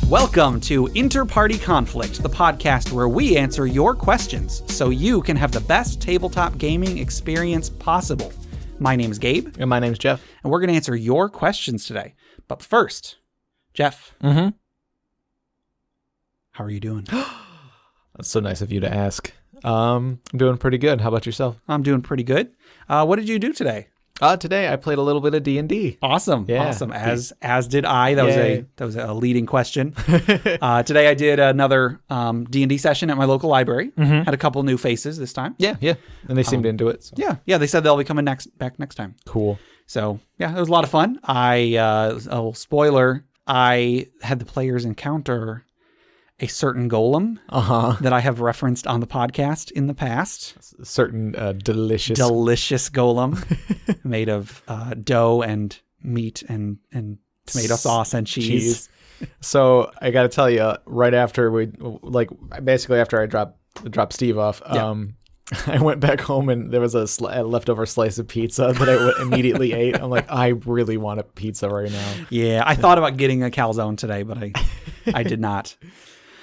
Welcome to InterPartyConflict, the podcast where we answer your questions so you can have the best tabletop gaming experience possible. My name's Gabe. And my name's Jeff. And we're going to answer your questions today. But first, Jeff. Mm-hmm. How are you doing? That's so nice of you to ask. I'm doing pretty good. How about yourself? I'm doing pretty good. What did you do today? Today I played a little bit of D&D. Awesome. Yeah. Awesome. As did I. That was a leading question. Today I did another D&D session at my local library. Mm-hmm. Had a couple new faces this time. Yeah. And they seemed into it. So. Yeah. They said they'll be coming back next time. Cool. So yeah, it was a lot of fun. Spoiler, I had the players encounter a certain golem that I have referenced on the podcast in the past. A certain delicious golem made of dough and meat and tomato sauce and cheese. So I got to tell you, right after basically after I dropped Steve off, I went back home and there was a leftover slice of pizza that I immediately ate. I'm like, I really want a pizza right now. Yeah, I thought about getting a calzone today, but I did not.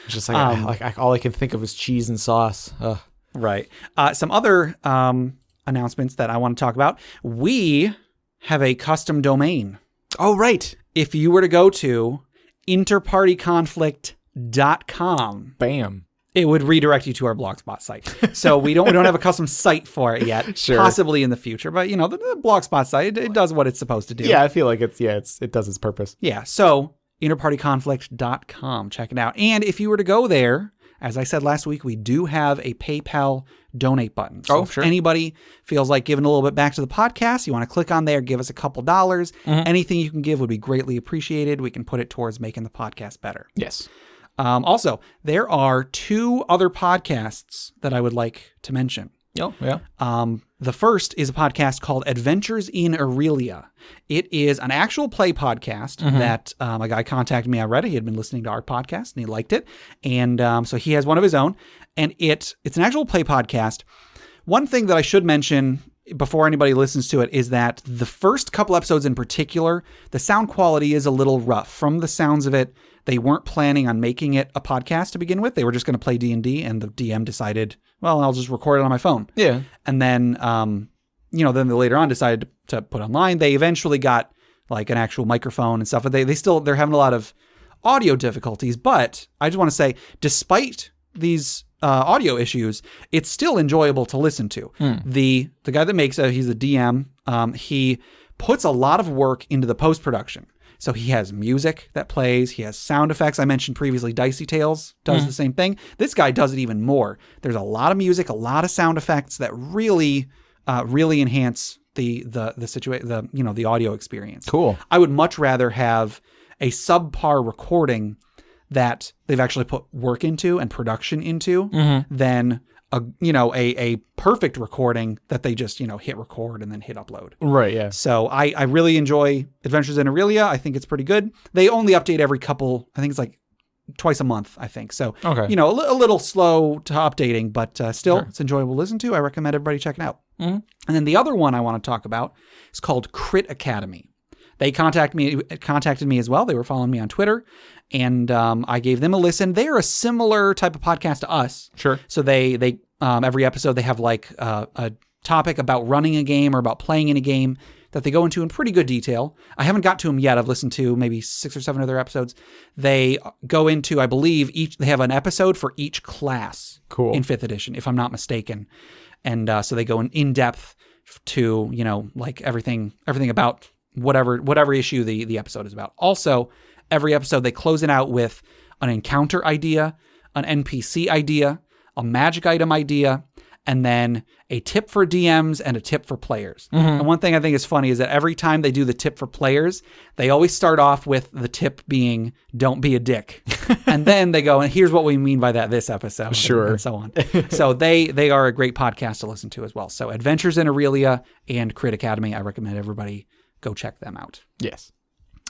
It's just like all I can think of is cheese and sauce. Ugh. Right. Some other announcements that I want to talk about. We have a custom domain. Oh, right. If you were to go to InterPartyConflict.com, bam, it would redirect you to our Blogspot site. So we don't have a custom site for it yet. Sure. Possibly in the future, but the Blogspot site, it does what it's supposed to do. Yeah, I feel like it does its purpose. Yeah. So InterPartyConflict.com. Check it out. And if you were to go there, as I said last week, we do have a PayPal donate button. So sure. If anybody feels like giving a little bit back to the podcast, you want to click on there, give us a couple dollars. Mm-hmm. Anything you can give would be greatly appreciated. We can put it towards making the podcast better. Yes. Also, there are two other podcasts that I would like to mention. Oh, yeah. The first is a podcast called Adventures in Aurelia. It is an actual play podcast that a guy contacted me on Reddit. He had been listening to our podcast and he liked it. And so he has one of his own. And it's an actual play podcast. One thing that I should mention before anybody listens to it is that the first couple episodes in particular, the sound quality is a little rough. From the sounds of it, they weren't planning on making it a podcast to begin with. They were just going to play D&D, and the DM decided, well, I'll just record it on my phone. Yeah. And then, then they later on decided to put online. They eventually got like an actual microphone and stuff, but they're having a lot of audio difficulties. But I just want to say, despite these audio issues, it's still enjoyable to listen to. The guy that makes it, he's a DM. He puts a lot of work into the post-production. So he has music that plays. He has sound effects. I mentioned previously Dicey Tales does the same thing. This guy does it even more. There's a lot of music, a lot of sound effects that really enhance the situation, the audio experience. Cool. I would much rather have a subpar recording that they've actually put work into and production into than a perfect recording that they just, hit record and then hit upload. Right, yeah. So I really enjoy Adventures in Aurelia. I think it's pretty good. They only update every I think it's like twice a month, I think. So, okay. A little slow to updating, but still, Sure. It's enjoyable to listen to. I recommend everybody check it out. Mm-hmm. And then the other one I want to talk about is called Crit Academy. They contacted me as well. They were following me on Twitter, and I gave them a listen. They are a similar type of podcast to us. Sure. So they every episode they have like a topic about running a game or about playing in a game that they go into in pretty good detail. I haven't got to them yet. I've listened to maybe 6 or 7 of their episodes. They go into, I believe, they have an episode for each class. Cool. In 5th edition, if I'm not mistaken. And so they go in depth to, like everything about whatever issue the episode is about. Also, every episode they close it out with an encounter idea, an NPC idea, a magic item idea, and then a tip for DMs and a tip for players. Mm-hmm. And one thing I think is funny is that every time they do the tip for players, they always start off with the tip being, don't be a dick. And then they go, and here's what we mean by that this episode. Sure. And so on. So they are a great podcast to listen to as well. So Adventures in Aurelia and Crit Academy, I recommend everybody go check them out. Yes.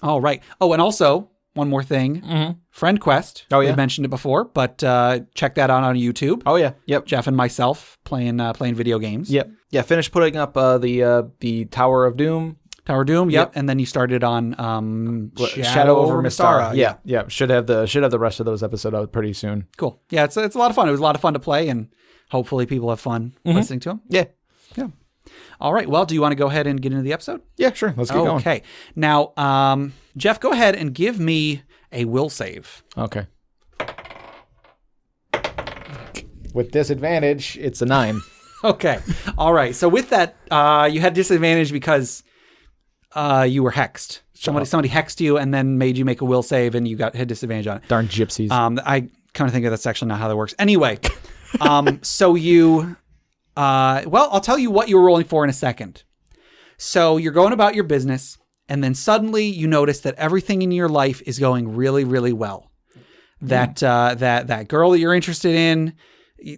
All right. Oh, and also, one more thing. Mm-hmm. Friend Quest. Oh, yeah. We've mentioned it before, but check that out on YouTube. Oh, yeah. Yep. Jeff and myself playing video games. Yep. Yeah, finished putting up the Tower of Doom. Tower of Doom. Yep. And then you started on Shadow over Mystara. Yeah. Should have the rest of those episodes out pretty soon. Cool. Yeah, it's a lot of fun. It was a lot of fun to play, and hopefully people have fun listening to them. Yeah. Yeah. All right. Well, do you want to go ahead and get into the episode? Yeah, sure. Let's get going. Okay. Now, Jeff, go ahead and give me a will save. Okay. With disadvantage, it's a 9. Okay. All right. So with that, you had disadvantage because you were hexed. Somebody hexed you and then made you make a will save, and you had disadvantage on it. Darn gypsies. I kind of think that's actually not how that works. Anyway, so you, I'll tell you what you were rolling for in a second. So you're going about your business, and then suddenly you notice that everything in your life is going really, really well. That girl that you're interested in,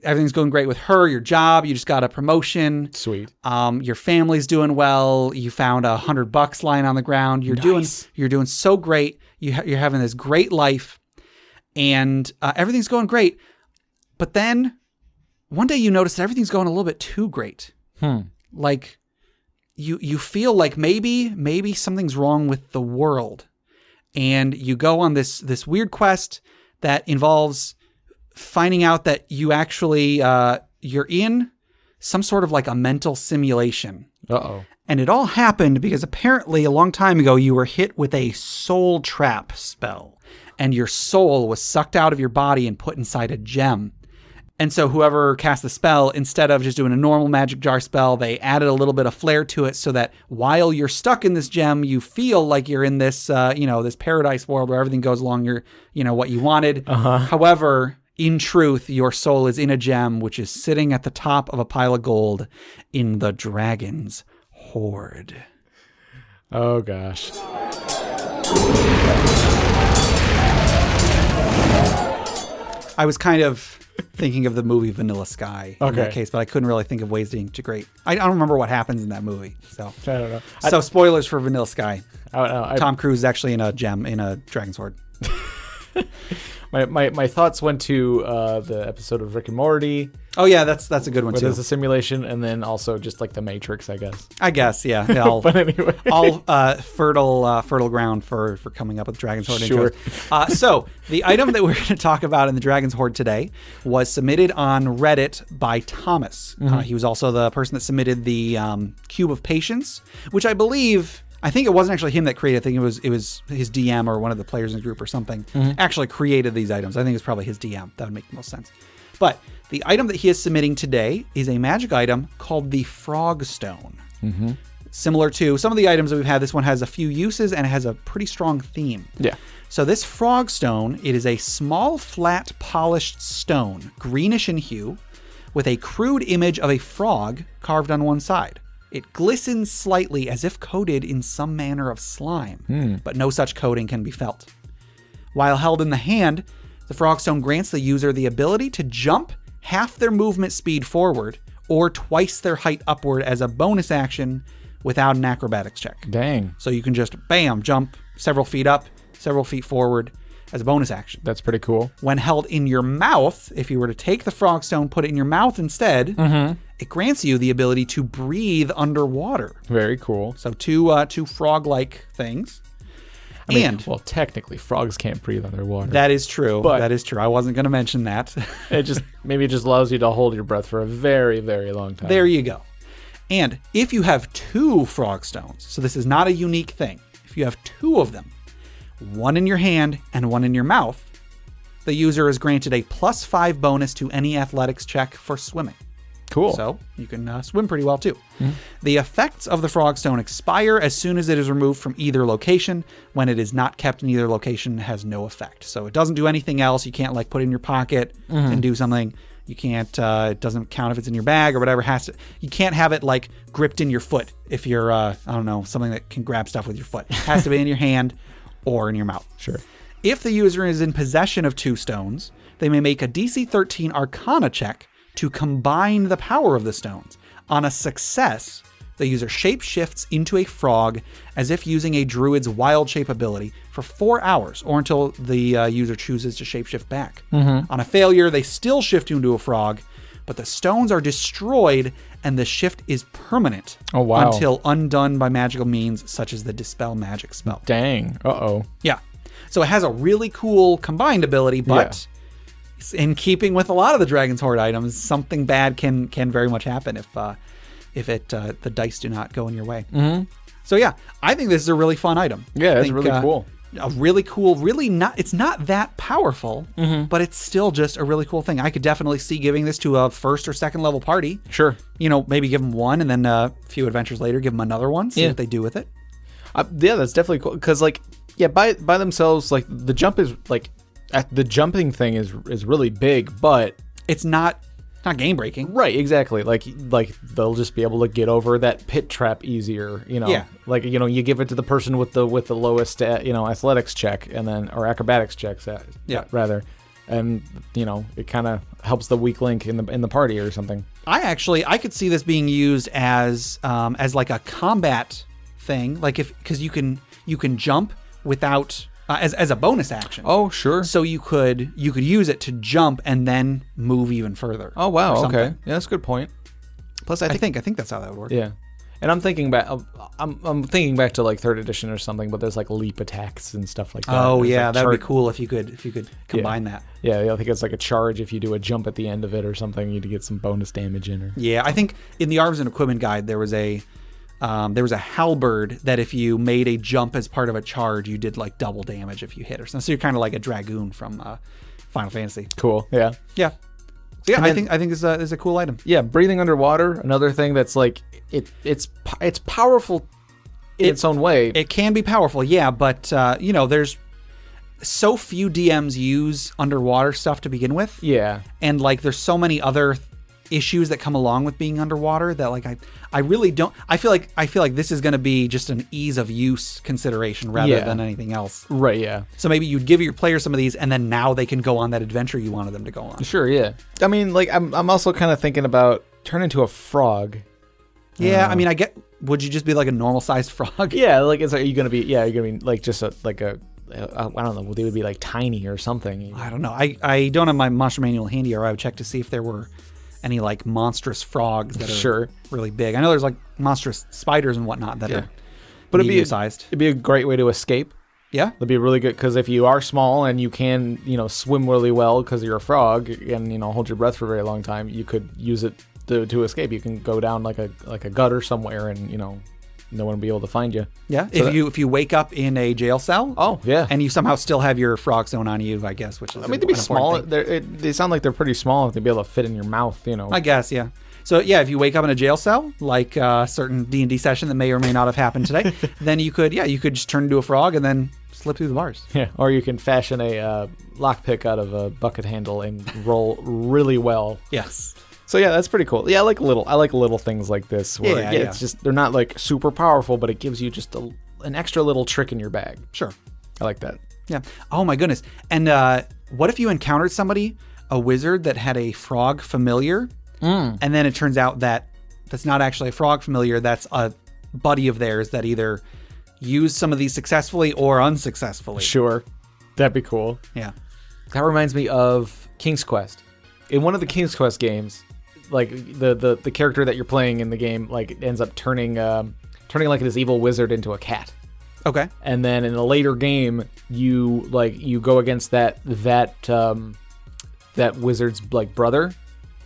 everything's going great with her. Your job, you just got a promotion. Sweet. Your family's doing well. You found $100 lying on the ground. You're doing so great. You're having this great life, and everything's going great. But then one day you notice that everything's going a little bit too great. Like you feel like maybe something's wrong with the world, and you go on this weird quest that involves finding out that you actually you're in some sort of like a mental simulation. Uh-oh. And it all happened because apparently a long time ago you were hit with a soul trap spell, and your soul was sucked out of your body and put inside a gem. And so whoever cast the spell, instead of just doing a normal magic jar spell, they added a little bit of flair to it so that while you're stuck in this gem, you feel like you're in this, this paradise world where everything goes along your, what you wanted. However, in truth, your soul is in a gem, which is sitting at the top of a pile of gold in the dragon's hoard. Oh, gosh. I was kind of thinking of the movie Vanilla Sky in that case, but I couldn't really think of ways to integrate. I don't remember what happens in that movie. So I don't know. So spoilers for Vanilla Sky. I don't know. Tom Cruise is actually in a gem in a dragon's hoard. My thoughts went to the episode of Rick and Morty. Oh yeah, that's a good one where too. There's a simulation, and then also just like the Matrix, I guess. Yeah. But anyway, all fertile ground for coming up with Dragon's Hoard sure. intros. So the item that we're going to talk about in the Dragon's Hoard today was submitted on Reddit by Thomas. He was also the person that submitted the Cube of Patience, which I think it wasn't actually him that created it. I think it was his DM or one of the players in the group or something actually created these items. I think it's probably his DM. That would make the most sense. But the item that he is submitting today is a magic item called the Frog Stone. Similar to some of the items that we've had, this one has a few uses and it has a pretty strong theme. Yeah. So this Frog Stone, it is a small, flat, polished stone, greenish in hue, with a crude image of a frog carved on one side. It glistens slightly as if coated in some manner of slime, but no such coating can be felt. While held in the hand, the Frogstone grants the user the ability to jump half their movement speed forward or twice their height upward as a bonus action without an acrobatics check. Dang. So you can just, bam, jump several feet up, several feet forward as a bonus action. That's pretty cool. When held in your mouth, if you were to take the Frogstone, put it in your mouth instead, it grants you the ability to breathe underwater. Very cool. So two frog-like things. Well, technically, frogs can't breathe underwater. That is true. But that is true. I wasn't going to mention that. it just allows you to hold your breath for a very, very long time. There you go. And if you have 2 frog stones, so this is not a unique thing. If you have 2 of them, one in your hand and one in your mouth, the user is granted a +5 bonus to any athletics check for swimming. Cool. So you can swim pretty well too. The effects of the Frogstone expire as soon as it is removed from either location. When it is not kept in either location, it has no effect. So it doesn't do anything else. You can't like put it in your pocket and do something. You can't, it doesn't count if it's in your bag or whatever. You can't have it like gripped in your foot if you're, I don't know, something that can grab stuff with your foot. It has to be in your hand or in your mouth. Sure. If the user is in possession of 2 stones, they may make a DC 13 Arcana check to combine the power of the stones. On a success, the user shapeshifts into a frog as if using a druid's wild shape ability for 4 hours or until the user chooses to shapeshift back. On a failure, they still shift into a frog but the stones are destroyed and the shift is permanent. Oh, wow. Until undone by magical means such as the Dispel magic spell. Dang. Uh-oh. Yeah. So it has a really cool combined ability, but in keeping with a lot of the Dragon's Hoard items, something bad can very much happen if the dice do not go in your way. Mm-hmm. So yeah, I think this is a really fun item. Yeah, it's really cool. A really cool, it's not that powerful, but it's still just a really cool thing. I could definitely see giving this to a first or second level party. Sure. Maybe give them one, and then a few adventures later, give them another one, see what they do with it. Yeah, that's definitely cool. Because, by themselves, the jump is, the jumping thing is really big, but it's not game breaking. Right, exactly. Like they'll just be able to get over that pit trap easier, Yeah. You give it to the person with the lowest athletics check or acrobatics checks rather. And it kind of helps the weak link in the party or something. I could see this being used as like a combat thing, because you can jump without as a bonus action. Oh, sure. So you could use it to jump and then move even further. Oh, wow. Okay. Yeah, that's a good point. Plus, I think that's how that would work. Yeah. And I'm thinking back. I'm thinking back to 3rd edition or something, but there's leap attacks and stuff like that. Oh yeah, that'd be cool if you could combine that. Yeah, I think it's a charge if you do a jump at the end of it or something. You to get some bonus damage in. Yeah, I think in the Arms and Equipment Guide there was a halberd that if you made a jump as part of a charge, you did double damage if you hit or something. So you're kind of like a dragoon from Final Fantasy. Cool. Yeah. Yeah. So yeah, I think this is a cool item. Yeah, breathing underwater, another thing that's it's powerful in its own way. It can be powerful, yeah, but there's so few DMs use underwater stuff to begin with. Yeah. And there's so many other issues that come along with being underwater that I really don't. I feel like this is going to be just an ease of use consideration rather than anything else. Right. Yeah. So maybe you'd give your players some of these, and then now they can go on that adventure you wanted them to go on. Sure. Yeah. I mean, I'm also kind of thinking about turn into a frog. Yeah. I mean, would you just be a normal sized frog? Yeah. Are you gonna be? Yeah. You're gonna be just I don't know. They would be tiny or something. I don't know. I don't have my monster manual handy, or I would check to see if there were any monstrous frogs that are really big. I know there's monstrous spiders and whatnot that are medium-sized. It'd be a great way to escape. Yeah. It'd be really good because if you are small and you can, swim really well because you're a frog and, hold your breath for a very long time, you could use it to escape. You can go down like a gutter somewhere and, no one will be able to find you. Yeah. So if you wake up in a jail cell. Oh, yeah. And you somehow still have your frog zone on you, I guess, which is they'd be small. They sound like they're pretty small. They'd be able to fit in your mouth, I guess, yeah. So yeah, if you wake up in a jail cell, like a certain D&D session that may or may not have happened today, then you could just turn into a frog and then slip through the bars. Yeah. Or you can fashion a lockpick out of a bucket handle and roll really well. Yes. So yeah, that's pretty cool. Yeah, I like little things like this where it's just they're not super powerful, but it gives you just an extra little trick in your bag. Sure. I like that. Yeah. Oh my goodness. And what if you encountered a wizard that had a frog familiar, and then it turns out that that's not actually a frog familiar, that's a buddy of theirs that either used some of these successfully or unsuccessfully. Sure. That'd be cool. Yeah. That reminds me of King's Quest. In one of the King's Quest games, the character that you're playing in the game ends up turning this evil wizard into a cat. Okay. And then in a later game, you go against that wizard's brother,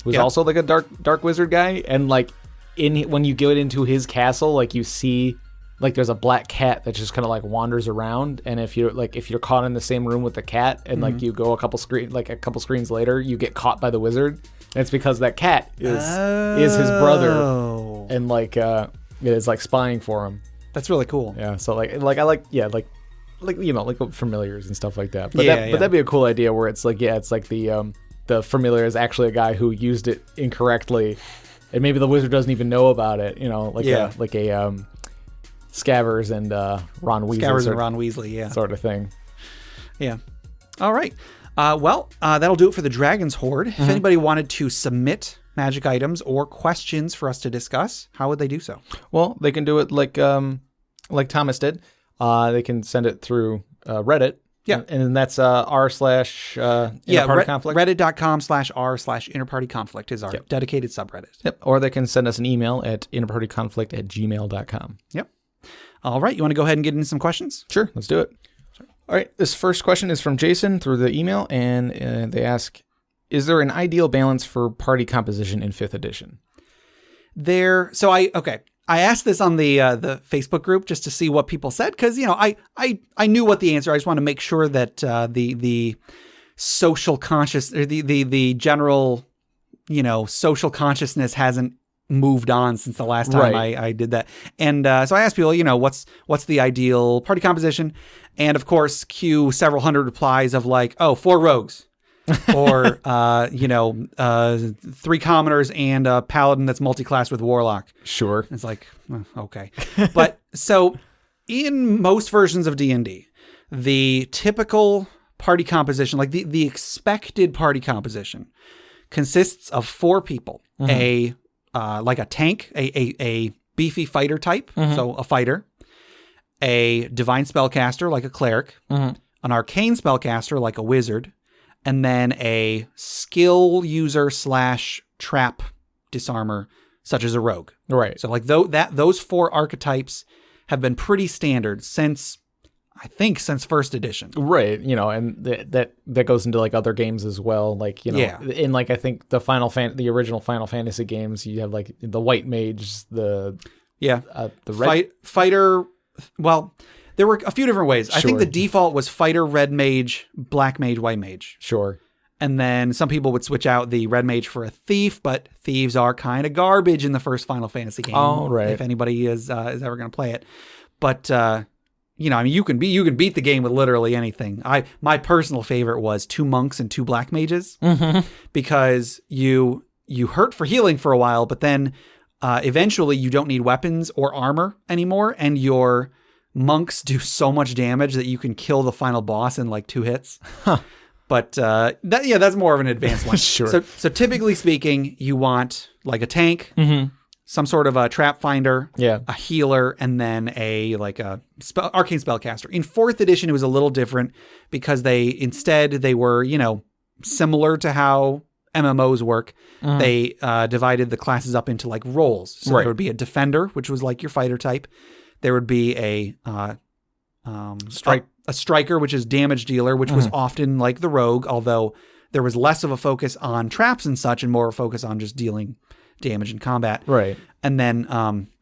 who's also a dark wizard guy, and when you get into his castle, you see there's a black cat that just kind of wanders around, and if you're caught in the same room with the cat and you go a couple screens later, you get caught by the wizard. And it's because that cat is his brother, and is spying for him. That's really cool. Yeah. So I like familiars and stuff like that. But that'd be a cool idea where it's the familiar is actually a guy who used it incorrectly, and maybe the wizard doesn't even know about it. A Scabbers and Ron Weasley. Scabbers and Ron Weasley, yeah. Sort of thing. Yeah. All right. That'll do it for the Dragon's Hoard. If anybody wanted to submit magic items or questions for us to discuss, how would they do so? Well, they can do it like Thomas did. They can send it through Reddit, Yeah. And that's r/InterPartyConflict. Reddit.com/r/InterPartyConflict is our dedicated subreddit. Yep. Or they can send us an email at interpartyconflict@gmail.com. Yep. All right. You want to go ahead and get into some questions? Sure. Let's do it. All right. This first question is from Jason through the email, and they ask, is there an ideal balance for party composition in 5th edition? I asked this on the Facebook group just to see what people said, because I knew what the answer. I just want to make sure that the social conscious, or the general social consciousness hasn't moved on since the last time I did that. And so I asked people, what's the ideal party composition, and of course, cue several hundred replies of like, 4 rogues. Or 3 commoners and a paladin that's multi-class with warlock. Sure. It's like, okay. But so in most versions of D&D, the typical party composition, like the expected party composition, consists of 4 people. Mm-hmm. Like a tank, a beefy fighter type, so a fighter, a divine spellcaster like a cleric, an arcane spellcaster like a wizard, and then a skill user / trap disarmer, such as a rogue. Right. So like those 4 archetypes have been pretty standard since 1st edition. Right. And that goes into like other games as well. Like, in like, I think the original Final Fantasy games, you have like the white mage, the red fighter. Well, there were a few different ways. Sure. I think the default was fighter, red mage, black mage, white mage. Sure. And then some people would switch out the red mage for a thief, but thieves are kind of garbage in the first Final Fantasy game. Oh, right. If anybody is ever going to play it. But, you can beat the game with literally anything. My personal favorite was 2 monks and 2 black mages, because you hurt for healing for a while, but then eventually you don't need weapons or armor anymore, and your monks do so much damage that you can kill the final boss in like 2 hits. Huh. But that's more of an advanced one. Sure. So typically speaking, you want like a tank, some sort of a trap finder, a healer, and then a arcane spellcaster. In 4th edition, it was a little different because they were similar to how MMOs work. They divided the classes up into like roles. So there would be a defender, which was like your fighter type. There would be a striker, which is damage dealer, which was often like the rogue, although there was less of a focus on traps and such, and more of a focus on just dealing damage in combat. Right. And then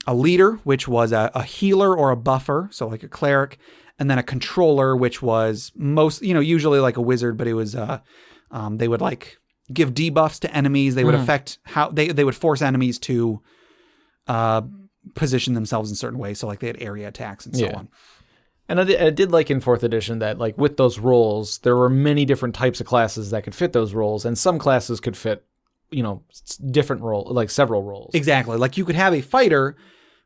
a leader, which was a healer or a buffer, so like a cleric, and then a controller, which was usually like a wizard, but it was they would like give debuffs to enemies. They would affect how they would force enemies to position themselves in certain ways. So like they had area attacks and so on. And I did like in 4th edition that like with those roles, there were many different types of classes that could fit those roles, and some classes could fit, different role, like several roles. Exactly. Like you could have a fighter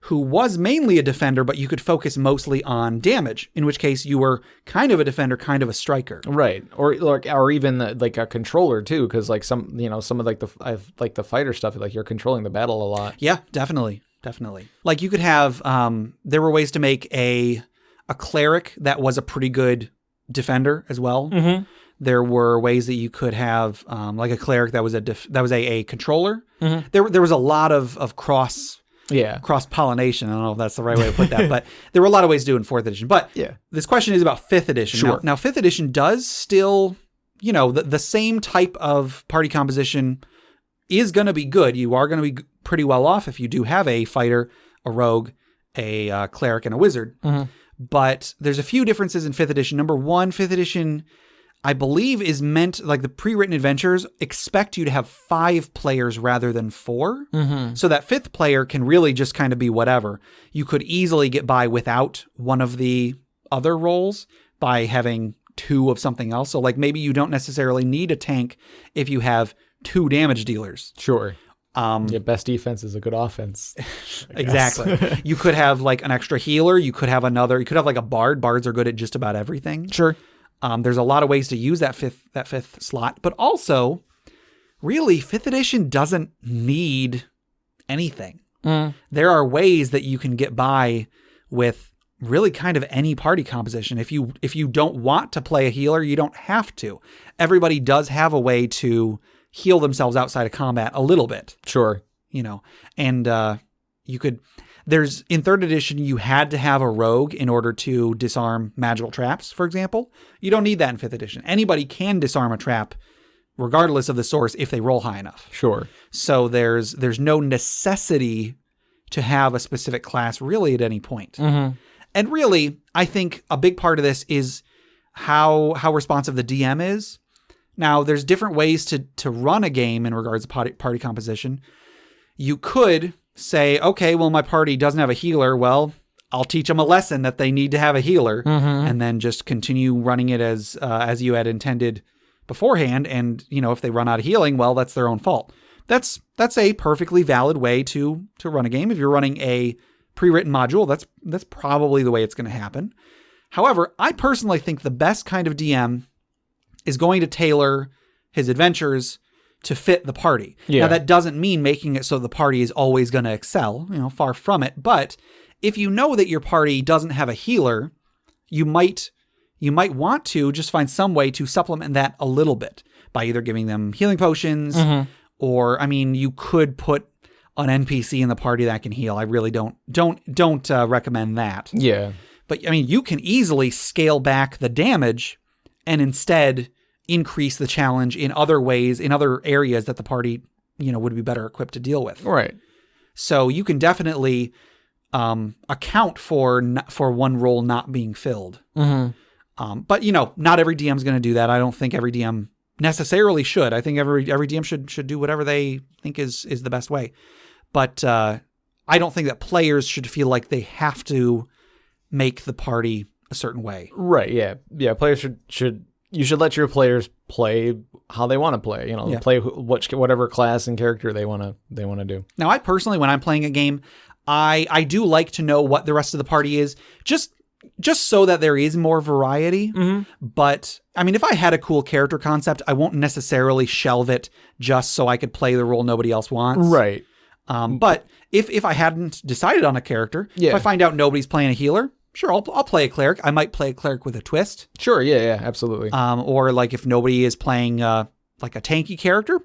who was mainly a defender, but you could focus mostly on damage, in which case you were kind of a defender, kind of a striker. Right. Or even like a controller too, because like some of like the fighter stuff, like you're controlling the battle a lot. Yeah, definitely. Like you could have, there were ways to make a cleric that was a pretty good defender as well. Mm-hmm. There were ways that you could have like a cleric that was a controller. Mm-hmm. There was a lot of cross pollination. I don't know if that's the right way to put that, but there were a lot of ways to do it in 4th edition. But this question is about 5th edition. Sure. Now 5th edition does still, the same type of party composition is going to be good. You are going to be pretty well off if you do have a fighter, a rogue, a cleric, and a wizard. Mm-hmm. But there's a few differences in 5th edition. Number one, 5th edition, I believe, is meant, like the pre-written adventures expect you to have 5 players rather than 4. Mm-hmm. So that 5th player can really just kind of be whatever. You could easily get by without one of the other roles by having 2 of something else. So like maybe you don't necessarily need a tank if you have 2 damage dealers. Sure. Best defense is a good offense. Exactly. You could have like an extra healer. You could have like a bard. Bards are good at just about everything. Sure. There's a lot of ways to use that fifth slot, but also really 5th edition doesn't need anything. There are ways that you can get by with really kind of any party composition. If you don't want to play a healer, you don't have to. Everybody does have a way to heal themselves outside of combat a little bit. Sure. And you could, in 3rd edition, you had to have a rogue in order to disarm magical traps, for example. You don't need that in 5th edition. Anybody can disarm a trap regardless of the source if they roll high enough. Sure. So there's no necessity to have a specific class really at any point. Mm-hmm. And really, I think a big part of this is how responsive the DM is. Now, there's different ways to run a game in regards to party composition. You could say, okay, well, my party doesn't have a healer. Well, I'll teach them a lesson that they need to have a healer, and then just continue running it as you had intended beforehand. And, if they run out of healing, well, that's their own fault. That's a perfectly valid way to run a game. If you're running a pre-written module, that's probably the way it's going to happen. However, I personally think the best kind of DM is going to tailor his adventures to fit the party. Yeah. Now, that doesn't mean making it so the party is always going to excel, far from it. But if you know that your party doesn't have a healer, you might want to just find some way to supplement that a little bit by either giving them healing potions or, you could put an NPC in the party that can heal. I really don't recommend that. Yeah. But you can easily scale back the damage and instead increase the challenge in other ways, in other areas that the party, would be better equipped to deal with. Right. So you can definitely account for one role not being filled. Mm-hmm. But not every DM is going to do that. I don't think every DM necessarily should. I think every DM should do whatever they think is the best way. But I don't think that players should feel like they have to make the party a certain way. Right. Yeah. Yeah. Players you should let your players play how they want to play. Play whatever class and character they want to do. Now, I personally, when I'm playing a game, I do like to know what the rest of the party is, just so that there is more variety. Mm-hmm. But if I had a cool character concept, I won't necessarily shelve it just so I could play the role nobody else wants. Right. But if I hadn't decided on a character, if I find out nobody's playing a healer, sure, I'll play a cleric. I might play a cleric with a twist. Sure, yeah, absolutely. Or like if nobody is playing like a tanky character,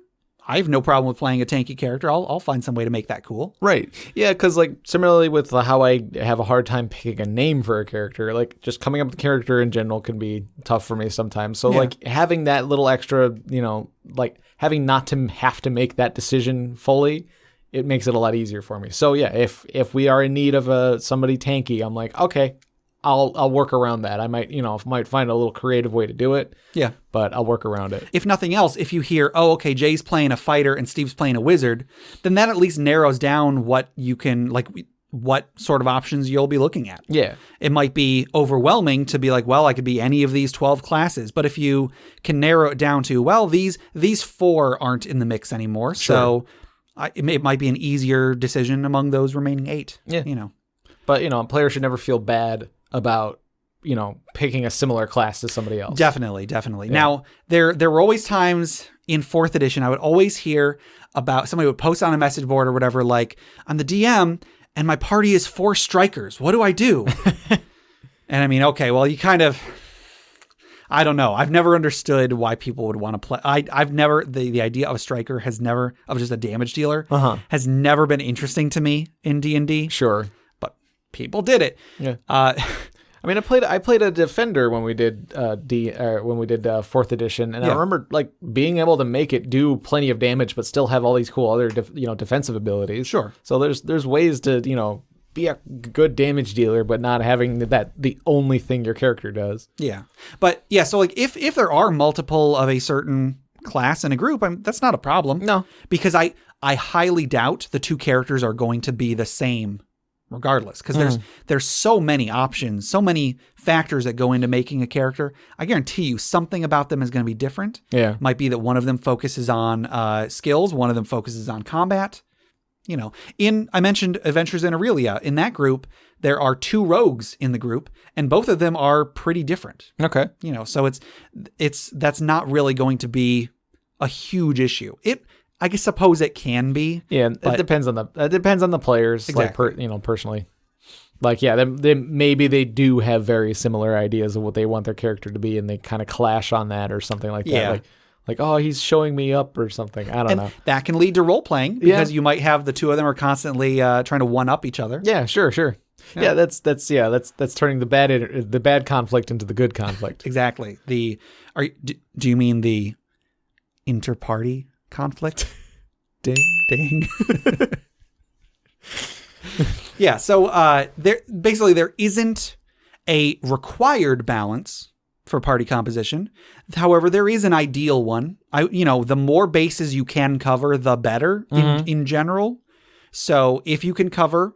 I have no problem with playing a tanky character. I'll find some way to make that cool. Right. Yeah, because similarly with how I have a hard time picking a name for a character, just coming up with a character in general can be tough for me sometimes. So having that little extra, having not to have to make that decision fully, it makes it a lot easier for me. So yeah, if we are in need of somebody tanky, I'm like, okay, I'll work around that. I might find a little creative way to do it. Yeah, but I'll work around it. If nothing else, if you hear, oh, okay, Jay's playing a fighter and Steve's playing a wizard, then that at least narrows down what you can what sort of options you'll be looking at. Yeah, it might be overwhelming to be like, well, I could be any of these 12 classes, but if you can narrow it down to, well, these 4 aren't in the mix anymore, so. It might be an easier decision among those remaining 8. Yeah. But, a player should never feel bad about, picking a similar class to somebody else. Definitely. Yeah. Now, there were always times in 4th edition, I would always hear about somebody would post on a message board or whatever, like, I'm the DM and my party is 4 strikers. What do I do? And okay, well, you kind of... I don't know. I've never understood why people would want to play. I've never, the idea of a striker of just a damage dealer has never been interesting to me in D&D. Sure. But people did it. Yeah. I played a defender when we did 4th edition, and I remember being able to make it do plenty of damage, but still have all these cool other defensive abilities. Sure. So there's ways to be a good damage dealer, but not having that the only thing your character does. Yeah. But yeah, so if there are multiple of a certain class in a group, that's not a problem. No. Because I highly doubt the 2 characters are going to be the same regardless. Because there's so many options, so many factors that go into making a character. I guarantee you something about them is going to be different. Yeah. Might be that one of them focuses on skills, one of them focuses on combat. I mentioned Adventures in Aurelia. In that group, there are 2 rogues in the group, and both of them are pretty different. Okay. So that's not really going to be a huge issue. I suppose it can be. Yeah, it depends on the players. Exactly. Personally. Like, yeah, maybe they do have very similar ideas of what they want their character to be, and they kind of clash on that or something like that. Yeah. Like, oh, he's showing me up or something. I don't know. That can lead to role playing because you might have the two of them are constantly trying to one up each other. Yeah, sure. Yeah, that's turning the bad conflict into the good conflict. Exactly. Do you mean the interparty conflict? Ding. Yeah. So there isn't a required balance for party composition. However, there is an ideal one. The more bases you can cover, the better in general. So if you can cover,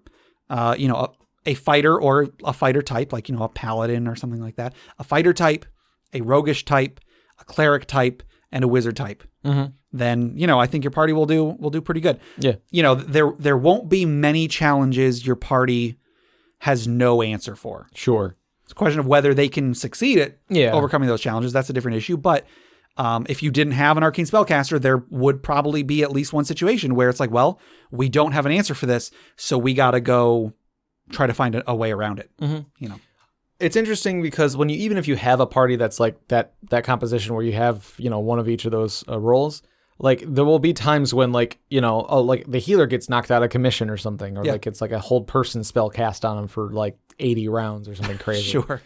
a fighter or a fighter type, like, a paladin or something like that, a fighter type, a roguish type, a cleric type, and a wizard type, then, I think your party will do pretty good. Yeah. There won't be many challenges your party has no answer for. Sure. It's a question of whether they can succeed at overcoming those challenges. That's a different issue. But if you didn't have an arcane spellcaster, there would probably be at least one situation where it's like, well, we don't have an answer for this, so we got to go try to find a way around it. It's interesting because even if you have a party that's like that composition where you have, one of each of those roles, like there will be times when like the healer gets knocked out of commission or something, or like it's like a whole person spell cast on him for like 80 rounds or something crazy. Sure.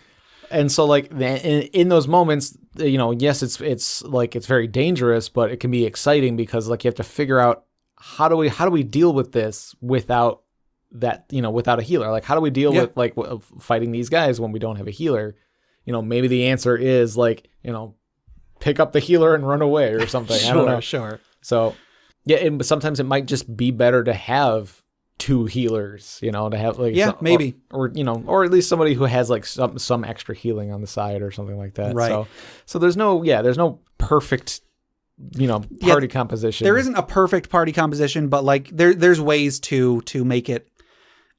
And so like in those moments, yes, it's like it's very dangerous, but it can be exciting because like you have to figure out how do we deal with this without that, without a healer. Like how do we deal with like fighting these guys when we don't have a healer? Maybe the answer is like, pick up the healer and run away or something. I don't know. Sure. So but sometimes it might just be better to have two healers, to have like maybe or at least somebody who has like some extra healing on the side or something like that. Right. So there's no perfect party composition. There isn't a perfect party composition, but like there's ways to make it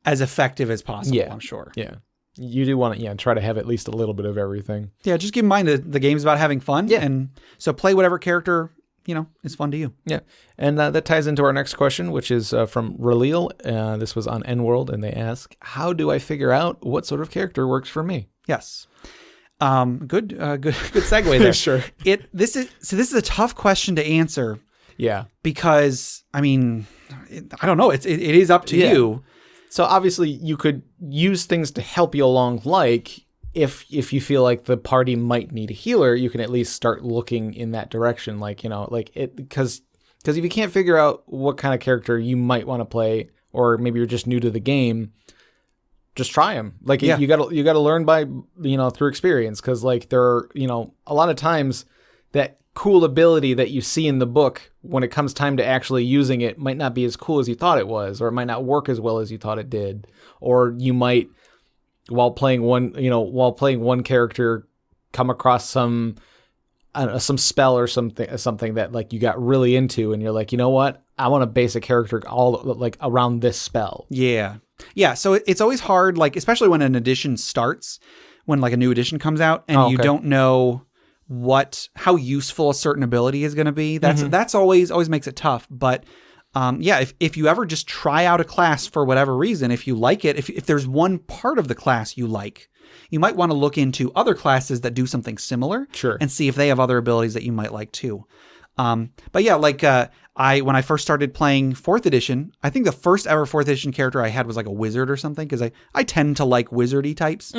as effective as possible. I'm sure. Yeah. You do want to try to have at least a little bit of everything. Yeah, just keep in mind that the game's about having fun. Yeah. And so play whatever character, is fun to you. Yeah. And that ties into our next question, which is from Relil. This was on N-World, and they ask, how do I figure out what sort of character works for me? Yes. Good segue there. Sure. This is a tough question to answer. Yeah. Because, I don't know. It is up to you. So obviously you could use things to help you along, like if you feel like the party might need a healer, you can at least start looking in that direction. Like, because if you can't figure out what kind of character you might want to play, or maybe you're just new to the game, just try them. Like you got to learn by, through experience. Cause like there are, a lot of times that cool ability that you see in the book, when it comes time to actually using it, might not be as cool as you thought it was, or it might not work as well as you thought it did. Or you might, while playing one character, come across some spell or something that like you got really into, and you're like, you know what? I want to base a character all like around this spell. Yeah. Yeah. So it's always hard, like, especially when an edition starts, when like a new edition comes out and you don't know how useful a certain ability is going to be. That's always makes it tough. But if you ever just try out a class for whatever reason, if you like it, if there's one part of the class you like, you might want to look into other classes that do something similar. Sure. And see if they have other abilities that you might like too. But yeah, like when I first started playing 4th edition, I think the first ever 4th edition character I had was like a wizard or something, because I tend to like wizardy types.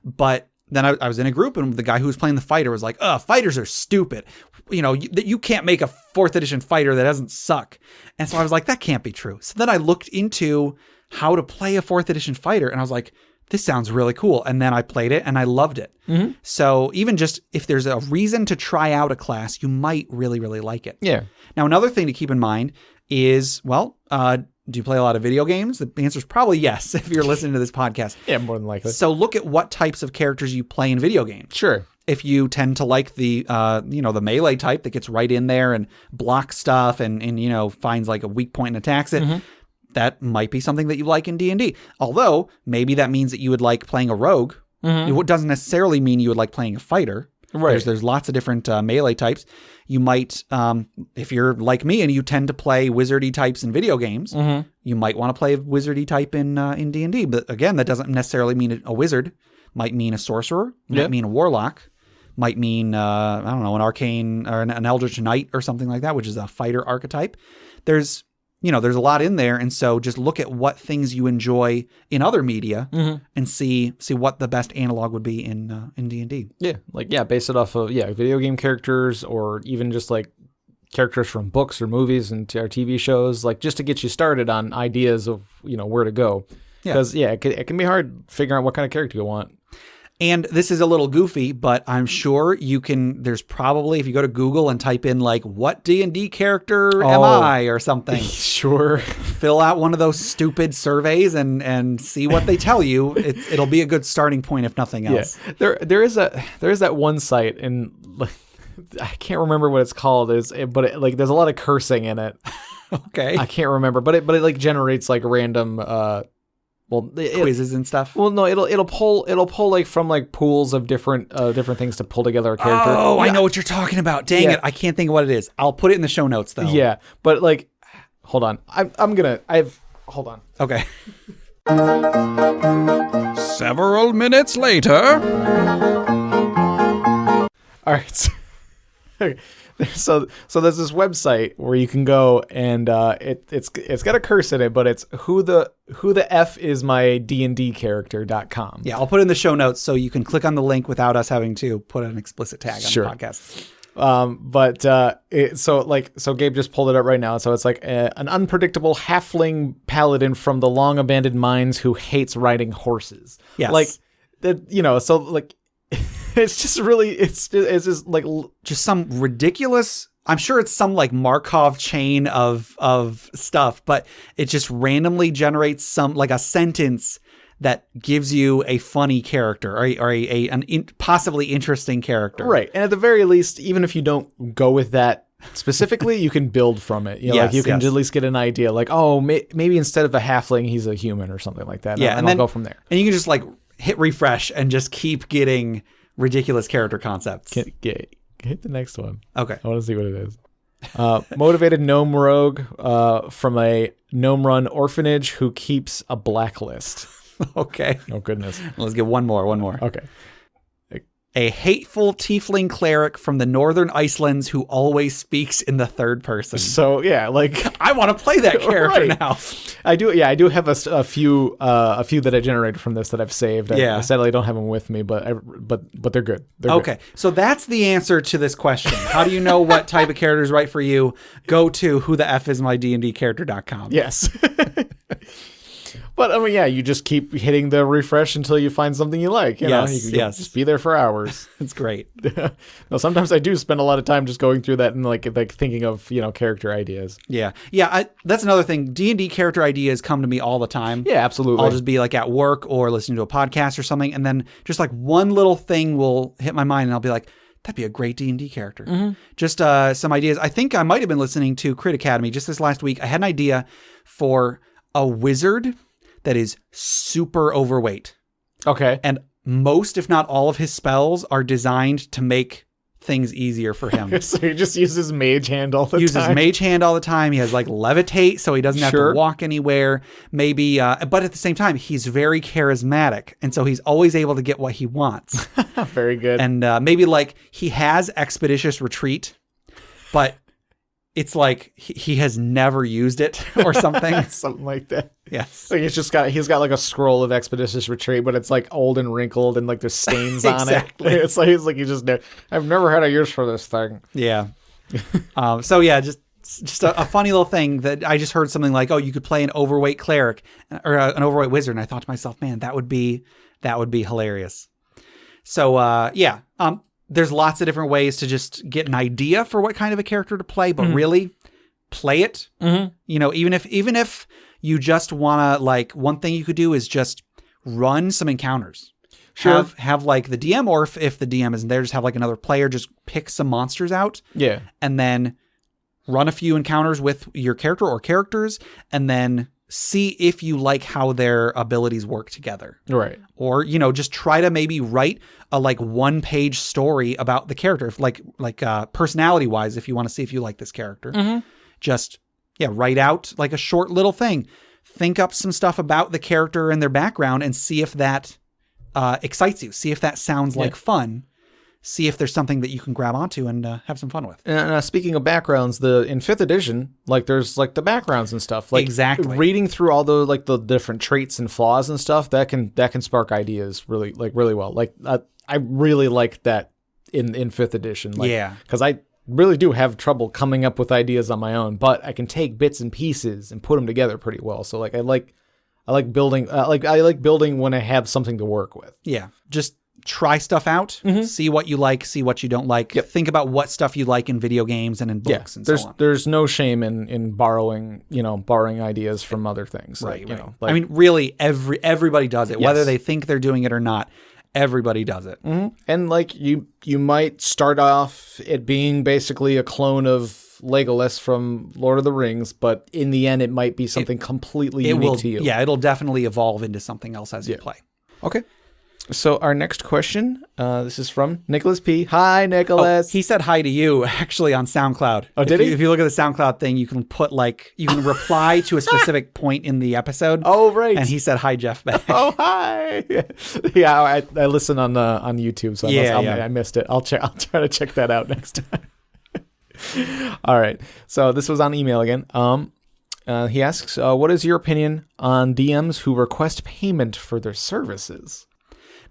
But then I was in a group, and the guy who was playing the fighter was like, fighters are stupid. You can't make a 4th edition fighter that doesn't suck. And so I was like, that can't be true. So then I looked into how to play a 4th edition fighter, and I was like, this sounds really cool. And then I played it and I loved it. So even just if there's a reason to try out a class, you might really, really like it. Yeah. Now, another thing to keep in mind is, do you play a lot of video games? The answer is probably yes, if you're listening to this podcast. Yeah, more than likely. So look at what types of characters you play in video games. Sure. If you tend to like the melee type that gets right in there and blocks stuff and finds like a weak point and attacks it, that might be something that you like in D&D. Although maybe that means that you would like playing a rogue. It doesn't necessarily mean you would like playing a fighter. Right. There's lots of different melee types. You might, if you're like me and you tend to play wizardy types in video games, you might want to play a wizardy type in D&D. But again, that doesn't necessarily mean a wizard. Might mean a sorcerer. Might mean a warlock. Might mean, I don't know, an arcane or an eldritch knight or something like that, which is a fighter archetype. There's a lot in there. And so just look at what things you enjoy in other media and see what the best analog would be in D&D. Yeah. Base it off of, video game characters, or even just like characters from books or movies and our TV shows, like just to get you started on ideas of, where to go. Because, it can be hard figuring out what kind of character you want. And this is a little goofy, but I'm sure there's probably, if you go to Google and type in like, what D&D character am I or something. Sure. Fill out one of those stupid surveys and see what they tell you. It'll be a good starting point if nothing else. Yeah. There is that one site, and like, I can't remember what it's called, there's a lot of cursing in it. Okay. I can't remember, but it like generates like random quizzes and stuff. Well, no, it'll pull like from like pools of different things to pull together a character. Oh, I know what you're talking about. Dang it, I can't think of what it is. I'll put it in the show notes though. Yeah, but like, hold on, hold on. Okay. Several minutes later. All right. So there's this website where you can go and it's got a curse in it, but it's who the F is my D&D character.com. Yeah, I'll put it in the show notes so you can click on the link without us having to put an explicit tag on the podcast. So Gabe just pulled it up right now. So it's like an unpredictable halfling paladin from the long abandoned mines who hates riding horses. Yes. Like that, so like it's just really, it's just like just some ridiculous, I'm sure it's some like Markov chain of stuff, but it just randomly generates some like a sentence that gives you a funny character or an possibly interesting character. Right. And at the very least, even if you don't go with that specifically, you can build from it. Like you can at least get an idea like, oh, maybe instead of a halfling, he's a human or something like that. And then I'll go from there. And you can just like hit refresh and just keep getting ridiculous character concepts. Hit the next one. Okay. I want to see what it is. Motivated gnome rogue from a gnome run orphanage who keeps a blacklist. Okay. Oh, goodness. Let's get one more. Okay. A hateful tiefling cleric from the northern Icelands who always speaks in the third person. So, yeah, like... I want to play that character now. I do have a few that I generated from this that I've saved. I sadly don't have them with me, but they're good. They're okay. Good. So that's the answer to this question. How do you know what type of character is right for you? Go to whotheFismydndcharacter.com. Yes. But I mean, you just keep hitting the refresh until you find something you like. You know, you can just be there for hours. It's great. Now, sometimes I do spend a lot of time just going through that and like thinking of character ideas. Yeah. That's another thing. D&D character ideas come to me all the time. Yeah, absolutely. I'll just be like at work or listening to a podcast or something, and then just like one little thing will hit my mind, and I'll be like, that'd be a great D&D character. Mm-hmm. Just some ideas. I think I might have been listening to Crit Academy just this last week. I had an idea for a wizard that is super overweight. Okay. And most, if not all of his spells are designed to make things easier for him. So he just uses mage hand all the time. Uses mage hand all the time. He has like levitate, so he doesn't have to walk anywhere. Maybe, but at the same time, he's very charismatic. And so he's always able to get what he wants. Very good. And maybe like he has expeditious retreat, but it's like he has never used it or something. Something like that. Yes. So he's got like a scroll of expeditious retreat, but it's like old and wrinkled and like there's stains on it. It's like I've never had a use for this thing. Yeah. Just a funny little thing that I just heard something like, oh, you could play an overweight cleric or an overweight wizard, and I thought to myself, man, that would be hilarious. So there's lots of different ways to just get an idea for what kind of a character to play, but really play it. Mm-hmm. Even if you just want to, like, one thing you could do is just run some encounters. Sure. Have like the DM, or if the DM isn't there, just have like another player just pick some monsters out. Yeah. And then run a few encounters with your character or characters, and then see if you like how their abilities work together. Right. Or, just try to maybe write a like 1-page story about the character, if like personality wise, if you want to see if you like this character. Just, write out like a short little thing. Think up some stuff about the character and their background and see if that excites you. See if that sounds like fun. See if there's something that you can grab onto and have some fun with. And speaking of backgrounds, in 5th edition, like there's like the backgrounds and stuff. Like exactly. Reading through all the different traits and flaws and stuff that can spark ideas really well. Like I really like that in 5th edition. Because I really do have trouble coming up with ideas on my own, but I can take bits and pieces and put them together pretty well. So like I like building. I like building when I have something to work with. Yeah, just try stuff out, see what you like, see what you don't like. Think about what stuff you like in video games and in books and so on. There's no shame in borrowing ideas from other things. Right. I mean, really, everybody does it, whether they think they're doing it or not. Everybody does it. And like you might start off it being basically a clone of Legolas from Lord of the Rings, but in the end, it might be something completely unique to you. Yeah, it'll definitely evolve into something else as you play. Okay. So our next question, this is from Nicholas P. Hi, Nicholas. He said hi to you actually on SoundCloud. Oh, did he? If you look at the SoundCloud thing, you can you can reply to a specific point in the episode. Oh, right. And he said hi, Jeff back. Oh, hi. Yeah, I listen on YouTube, so I missed it. I'll try to check that out next time. All right. So this was on email again. He asks, what is your opinion on DMs who request payment for their services?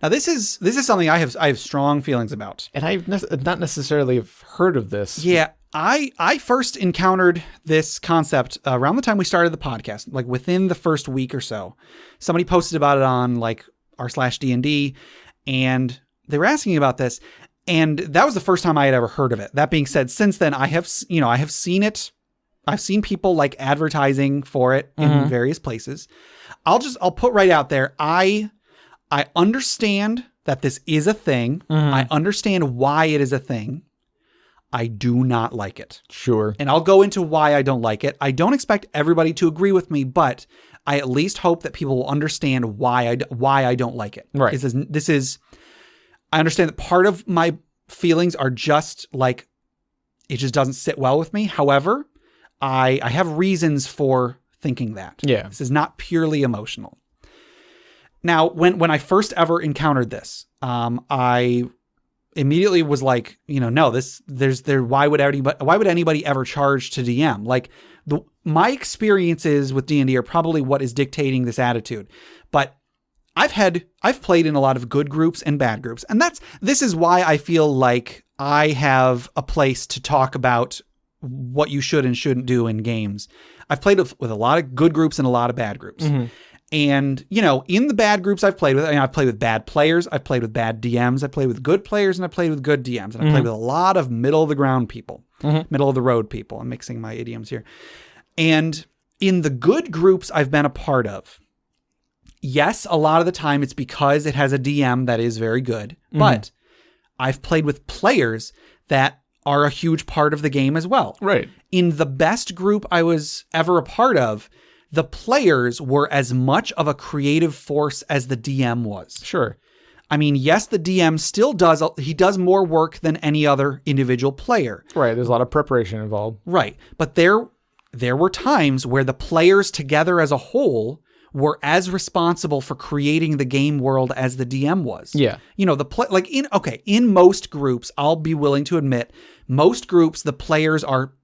Now, this is something I have strong feelings about. And I've not necessarily heard of this. Yeah, I first encountered this concept around the time we started the podcast, like within the first week or so. Somebody posted about it on like r/D&D, and they were asking about this, and that was the first time I had ever heard of it. That being said, since then I have seen it. I've seen people like advertising for it in various places. I'll put right out there. I understand that this is a thing. I understand why it is a thing. I do not like it. Sure. And I'll go into why I don't like it. I don't expect everybody to agree with me, but I at least hope that people will understand why I don't like it. Right. I understand that part of my feelings are just like, it just doesn't sit well with me. However, I have reasons for thinking that. Yeah. This is not purely emotional. Now, when I first ever encountered this, I immediately was like, no, why would anybody ever charge to DM? Like my experiences with D&D are probably what is dictating this attitude. But I've played in a lot of good groups and bad groups. And this is why I feel like I have a place to talk about what you should and shouldn't do in games. I've played with a lot of good groups and a lot of bad groups. And, in the bad groups I've played with, I've played with bad players, I've played with bad DMs, I've played with good players, and I've played with good DMs. And I've played with a lot of middle of the ground people, middle of the road people. I'm mixing my idioms here. And in the good groups I've been a part of, yes, a lot of the time it's because it has a DM that is very good, but I've played with players that are a huge part of the game as well. Right. In the best group I was ever a part of, the players were as much of a creative force as the DM was. Sure. I mean, yes, the DM still does more work than any other individual player. Right. There's a lot of preparation involved. Right. But there were times where the players together as a whole were as responsible for creating the game world as the DM was. Yeah. In most groups, I'll be willing to admit, most groups, the players are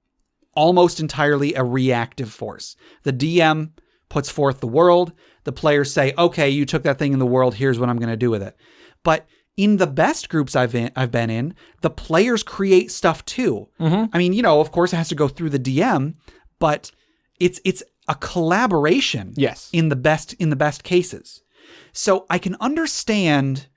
almost entirely a reactive force. The DM puts forth the world. The players say, okay, you took that thing in the world. Here's what I'm going to do with it. But in the best groups I've been in, the players create stuff too. I mean, of course it has to go through the DM, but it's a collaboration. Yes. In the best cases. So I can understand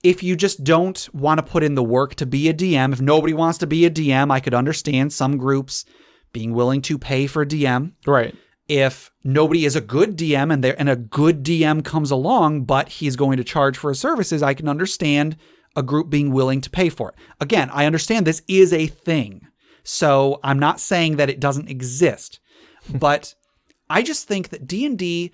if you just don't want to put in the work to be a DM. If nobody wants to be a DM, I could understand some groups being willing to pay for a DM. Right. If nobody is a good DM and a good DM comes along, but he's going to charge for his services, I can understand a group being willing to pay for it. Again, I understand this is a thing. So I'm not saying that it doesn't exist, but I just think that D&D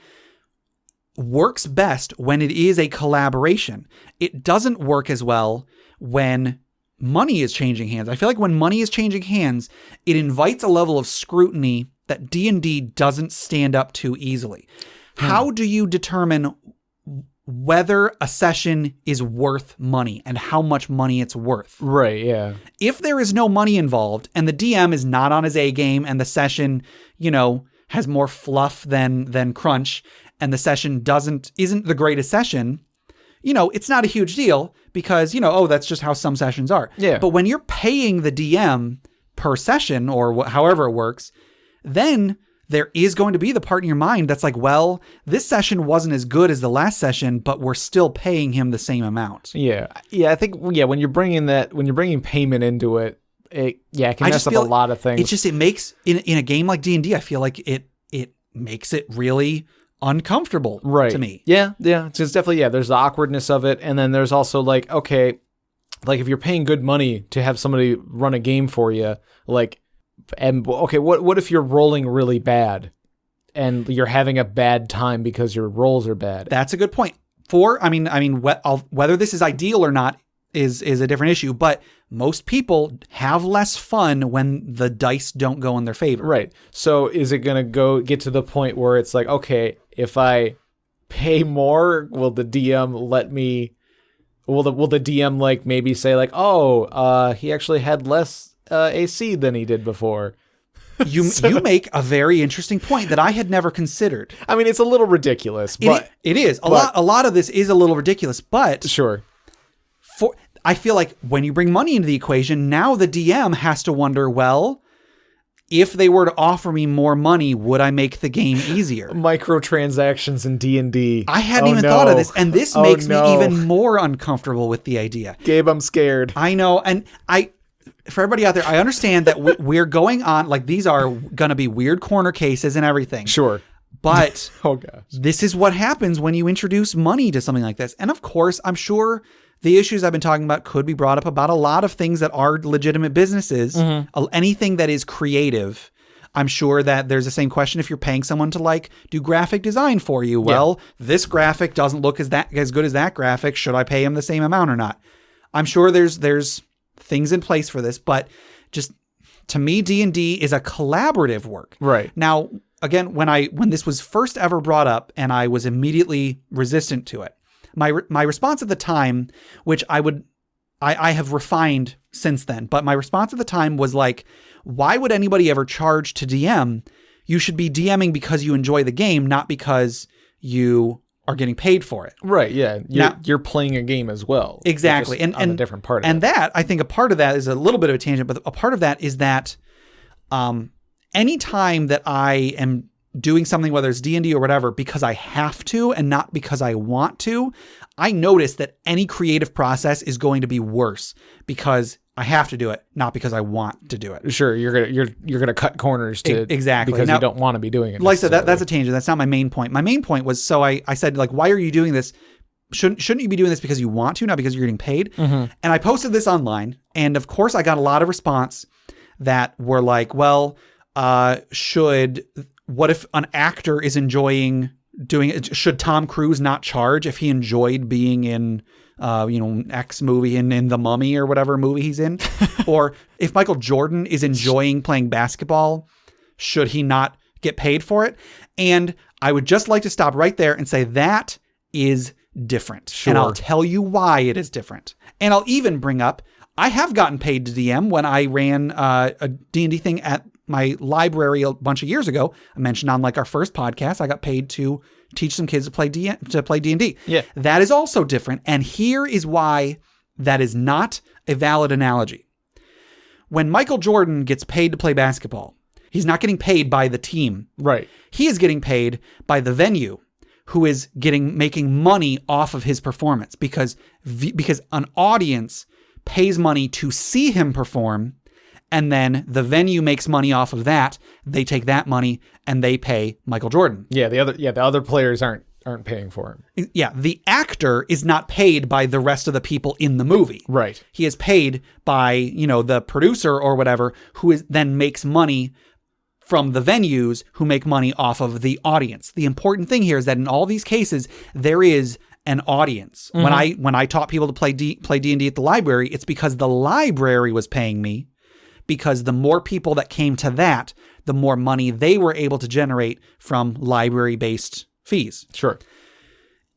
works best when it is a collaboration. It doesn't work as well when money is changing hands. I feel like when money is changing hands, it invites a level of scrutiny that D&D doesn't stand up to easily. How do you determine whether a session is worth money and how much money it's worth? Right, yeah. If there is no money involved and the DM is not on his A game and the session, has more fluff than crunch, and the session isn't the greatest session, it's not a huge deal because, that's just how some sessions are. Yeah. But when you're paying the DM per session or however it works, then there is going to be the part in your mind that's like, well, this session wasn't as good as the last session, but we're still paying him the same amount. Yeah. Yeah, I think, when you're bringing payment into it, it can mess up a lot of things. It makes, in a game like D&D, I feel like it makes it really uncomfortable to me. Yeah. It's definitely, there's the awkwardness of it. And then there's also like, okay, like if you're paying good money to have somebody run a game for you, like, and okay, what if you're rolling really bad and you're having a bad time because your rolls are bad? That's a good point. Whether this is ideal or not is a different issue, but most people have less fun when the dice don't go in their favor. Right. So is it going to get to the point where it's like, okay, if I pay more, will the DM let me, will the DM like maybe say like, he actually had less AC than he did before? You make a very interesting point that I had never considered. I mean, it's a little ridiculous, but it is. A lot of this is a little ridiculous, but sure. I feel like when you bring money into the equation, now the DM has to wonder, well, if they were to offer me more money, would I make the game easier? Microtransactions in D&D. I hadn't even thought of this, and this makes me even more uncomfortable with the idea. Gabe, I'm scared. I know, and for everybody out there, I understand that we're going on, like these are going to be weird corner cases and everything. Sure. But oh gosh, this is what happens when you introduce money to something like this. And of course, I'm sure the issues I've been talking about could be brought up about a lot of things that are legitimate businesses. Mm-hmm. Anything that is creative. I'm sure that there's the same question if you're paying someone to like do graphic design for you. Well, this graphic doesn't look as good as that graphic. Should I pay him the same amount or not? I'm sure there's things in place for this, but just to me, D&D is a collaborative work. Right. Now, again, when this was first ever brought up and I was immediately resistant to it, my response at the time, which I have refined since then, but my response at the time was like, why would anybody ever charge to DM? You should be DMing because you enjoy the game, not because you are getting paid for it. Right, yeah. You're playing a game as well. Exactly. And a different part of it. And that, I think a part of that is a little bit of a tangent, but a part of that is that anytime that I am doing something, whether it's D&D or whatever, because I have to and not because I want to, I notice that any creative process is going to be worse because I have to do it, not because I want to do it. Sure, you're gonna cut corners to exactly because now, you don't want to be doing it. Like I said, that's a tangent. That's not my main point. My main point was, so I said, like, why are you doing this? Shouldn't you be doing this because you want to, not because you're getting paid? Mm-hmm. And I posted this online, and of course, I got a lot of response that were like, well, what if an actor is enjoying doing it? Should Tom Cruise not charge if he enjoyed being in, X movie in The Mummy or whatever movie he's in? Or if Michael Jordan is enjoying playing basketball, should he not get paid for it? And I would just like to stop right there and say that is different. Sure. And I'll tell you why it is different. And I'll even bring up, I have gotten paid to DM when I ran a D&D thing at my library a bunch of years ago. I mentioned on like our first podcast, I got paid to teach some kids to play D&D. Yeah. That is also different. And here is why that is not a valid analogy. When Michael Jordan gets paid to play basketball, he's not getting paid by the team. Right. He is getting paid by the venue, who is making money off of his performance because an audience pays money to see him perform. And then the venue makes money off of that. They take that money and they pay Michael Jordan. Yeah, the other players aren't paying for him. Yeah, the actor is not paid by the rest of the people in the movie. Right. He is paid by, the producer or whatever, who then makes money from the venues who make money off of the audience. The important thing here is that in all these cases, there is an audience. When I taught people to play D&D at the library, it's because the library was paying me, because the more people that came to that, the more money they were able to generate from library-based fees. Sure.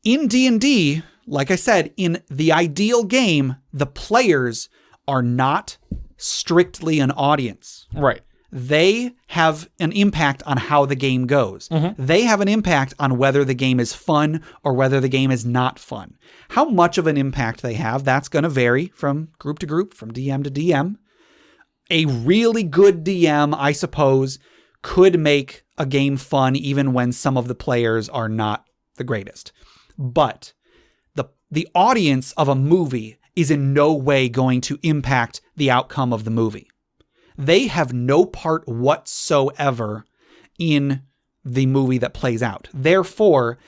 In D&D, like I said, in the ideal game, the players are not strictly an audience. Right. They have an impact on how the game goes. They have an impact on whether the game is fun or whether the game is not fun. How much of an impact they have, that's going to vary from group to group, from DM to DM. A really good DM, I suppose, could make a game fun even when some of the players are not the greatest. But the audience of a movie is in no way going to impact the outcome of the movie. They have no part whatsoever in the movie that plays out. Therefore,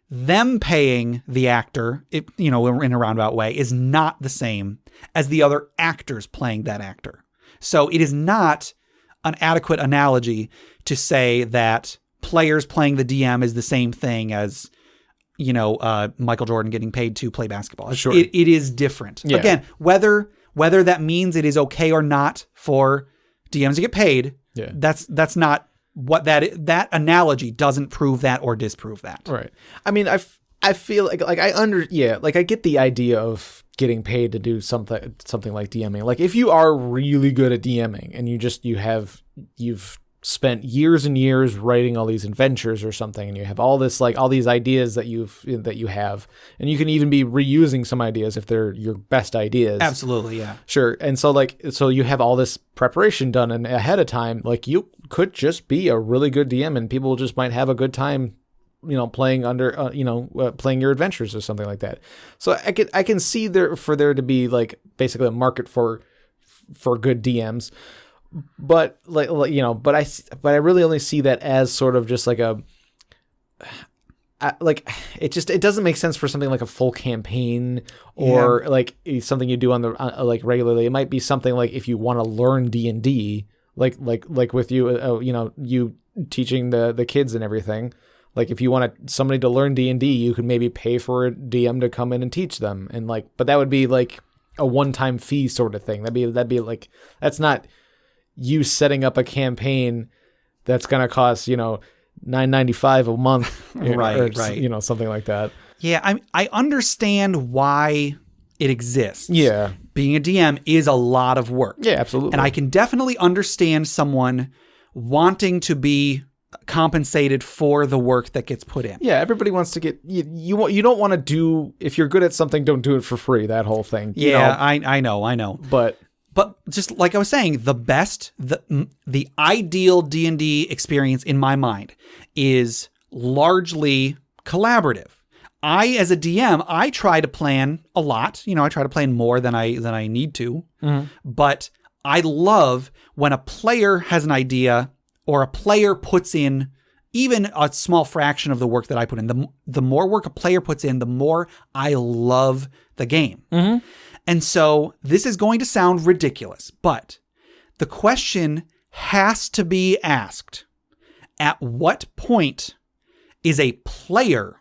them paying the actor, in a roundabout way, is not the same as the other actors playing that actor. So it is not an adequate analogy to say that players playing the DM is the same thing as, Michael Jordan getting paid to play basketball. Sure. It is different. Yeah. Again, whether that means it is okay or not for DMs to get paid, that's not what that analogy doesn't prove that or disprove that. Right. I mean, I feel like I get the idea of getting paid to do something like DMing. Like if you are really good at DMing and you've spent years and years writing all these adventures or something, and you have all these ideas that you have, and you can even be reusing some ideas if they're your best ideas. Absolutely, yeah. Sure. And so you have all this preparation done and ahead of time, like you could just be a really good DM and people just might have a good time, playing playing your adventures or something like that. So I can see there to be like basically a market for good DMs. But but I really only see that as sort of just like it doesn't make sense for something like a full campaign or like something you do on the like regularly. It might be something like if you want to learn D&D, like with you, you teaching the kids and everything. Like if you want somebody to learn D&D, you could maybe pay for a DM to come in and teach them, and but that would be like a one-time fee sort of thing. That'd be like, that's not you setting up a campaign that's going to cost, $9.95 a month, right. Something like that. Yeah, I understand why it exists. Yeah. Being a DM is a lot of work. Yeah, absolutely. And I can definitely understand someone wanting to be compensated for the work that gets put in. Yeah, everybody wants to get you don't want to do, if you're good at something, don't do it for free, that whole thing. I know. But just like I was saying, the ideal D&D experience in my mind is largely collaborative. I, as a DM, I try to plan a lot. I try to plan more than I need to. Mm-hmm. But I love when a player has an idea or a player puts in even a small fraction of the work that I put in. The more work a player puts in, the more I love the game. Mm-hmm. And so this is going to sound ridiculous, but the question has to be asked: at what point is a player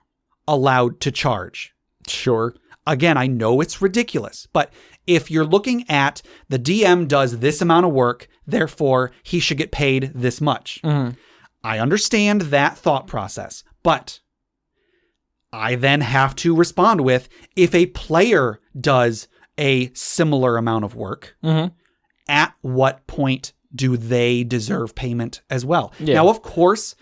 allowed to charge? Sure. Again, I know it's ridiculous, but if you're looking at the DM does this amount of work, therefore he should get paid this much. Mm-hmm. I understand that thought process, but I then have to respond with, if a player does a similar amount of work, mm-hmm. at what point do they deserve payment as well? Yeah. Now, of course,